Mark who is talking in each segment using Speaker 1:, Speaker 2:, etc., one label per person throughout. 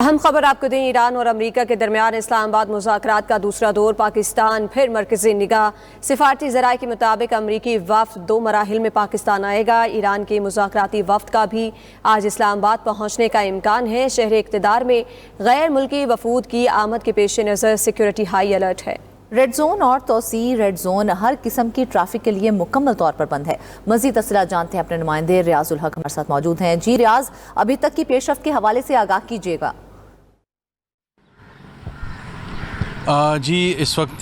Speaker 1: अहम खबर आपको दें, ईरान और अमेरिका के दरमियान इस्लामाबाद मुज़ाकरात का दूसरा दौर। पाकिस्तान फिर मरकज़ी निगाह। सिफारती ज़राए के मुताबिक अमरीकी वफ़द 2 मराहिल में पाकिस्तान आएगा। ईरान के मुज़ाकराती वफ़द का भी आज इस्लामाबाद पहुँचने का इम्कान है। शहर इक़्तिदार में गैर मुल्की वफ़ूद की आमद के पेश नज़र सिक्योरिटी हाई अलर्ट है।
Speaker 2: रेड जोन और तोसी रेड जोन हर किस्म की ट्रैफिक के लिए मुकम्मल तौर पर बंद है। मज़ीद तफसीलात जानते हैं अपने नुमाइंदे रियाजुल हक हमारे साथ मौजूद हैं। जी रियाज, अभी तक की पेशरफ्त के हवाले से आगाह कीजिएगा।
Speaker 3: जी, इस वक्त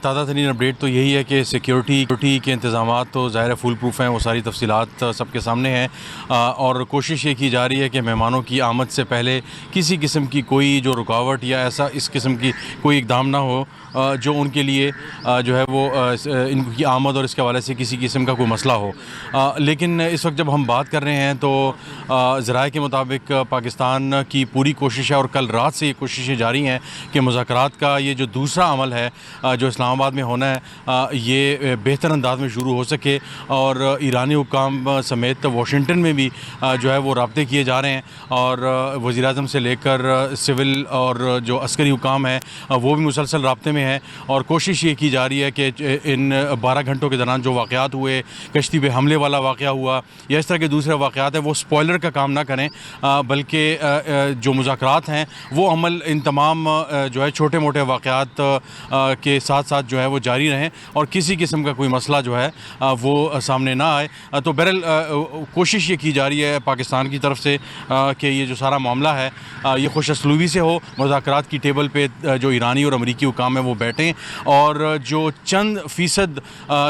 Speaker 3: ताज़ा तरीन अपडेट तो यही है कि सिक्योरिटी के इंतज़ाम तो ज़ाहिर फुल प्रूफ हैं, वो सारी तफसीलात सबके सामने हैं और कोशिश ये की जा रही है कि मेहमानों की आमद से पहले किसी किस्म की कोई जो रुकावट या ऐसा इस किस्म की कोई इक़दाम ना हो जो उनके लिए जो है वो इनकी आमद और इसके हवाले से किसी किस्म का कोई मसला हो। लेकिन इस वक्त जब हम बात कर रहे हैं तो ज़राए के मुताबिक पाकिस्तान की पूरी कोशिश है और कल रात से ये कोशिशें जारी हैं कि मुज़ाकरात का ये जो दूसरा अमल है जो इस्लामाबाद में होना है ये बेहतर अंदाज में शुरू हो सके और ईरानी हुक्काम समेत वाशिंगटन में भी जो है वो राब्ते किए जा रहे हैं और वज़ीर-ए-आज़म से लेकर सिविल और जो अस्करी हुक्काम है वो भी मुसलसल राब्ते में है और कोशिश ये की जा रही है कि इन 12 घंटों के दौरान जो वाक़यात हुए, कश्ती पे हमले वाला वाक़या हुआ या इस तरह के दूसरे वाक़यात हैं, वो स्पॉइलर का काम ना करें बल्कि जो मुज़ाकरात हैं वो अमल इन तमाम जो है छोटे मोटे वाक़यात के साथ साथ जो है वो जारी रहें और किसी किस्म का कोई मसला जो है वो सामने ना आए। तो बहरहाल कोशिश ये की जा रही है पाकिस्तान की तरफ से कि ये जो सारा मामला है ये खुश असलूबी से हो, मुज़ाकरात की टेबल पे जो ईरानी और अमरीकी हुक्काम है वो बैठें और जो चंद फ़ीसद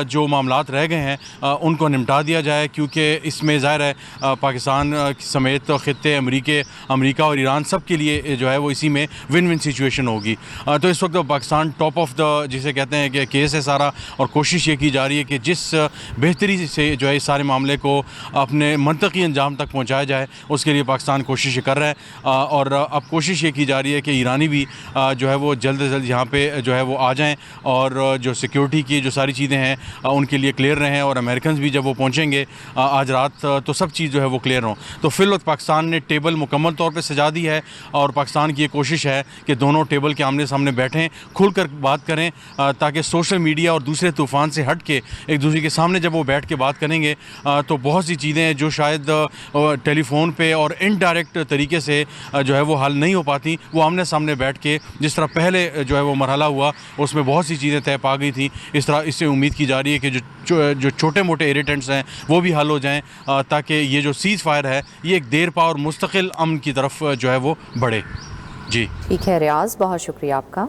Speaker 3: जो मामलात रह गए हैं उनको निपटा दिया जाए, क्योंकि इसमें ज़ाहिर है पाकिस्तान समेत ख़ित्ते अमरीका और ईरान सब के लिए जो है वो इसी में विन विन सिचुएशन होगी। तो इस वक्त पाकिस्तान टॉप ऑफ द जिसे कहते हैं कि केस है सारा और कोशिश ये की जा रही है कि जिस बेहतरी से जो है इस सारे मामले को अपने मंतकी अंजाम तक पहुँचाया जाए उसके लिए पाकिस्तान कोशिश कर रहा है और अब कोशिश ये की जा रही है कि ईरानी भी जो है वो जल्द से जल्द यहाँ पे जो है वो आ जाएं और जो सिक्योरिटी की जो सारी चीज़ें हैं उनके लिए क्लियर रहें और अमेरिकन भी जब वो पहुँचेंगे आज रात तो सब चीज़ जो है वो क्लियर हों। तो फिलहाल पाकिस्तान ने टेबल मुकम्मल तौर पर सजा दी है और पाकिस्तान की ये कोशिश है कि दोनों टेबल के आमने सामने बैठें, खुलकर बात करें ताकि सोशल मीडिया और दूसरे तूफ़ान से हट के एक दूसरे के सामने जब वो बैठ के बात करेंगे तो बहुत सी चीज़ें हैं जो शायद टेलीफोन पे और इनडायरेक्ट तरीके से जो है वो हल नहीं हो पाती, वो आमने सामने बैठ के जिस तरह पहले जो है वो मरहला हुआ उसमें बहुत सी चीज़ें तय पा गई थी। इस तरह इससे उम्मीद की जा रही है कि जो छोटे मोटे इरिटेंट्स हैं वो भी हल हो जाएँ ताकि ये जो सीज़ फायर है ये एक देर पा और मुस्तकिल अमन की तरफ जो है वो बढ़े। जी
Speaker 2: ठीक है रियाज, बहुत शुक्रिया आपका।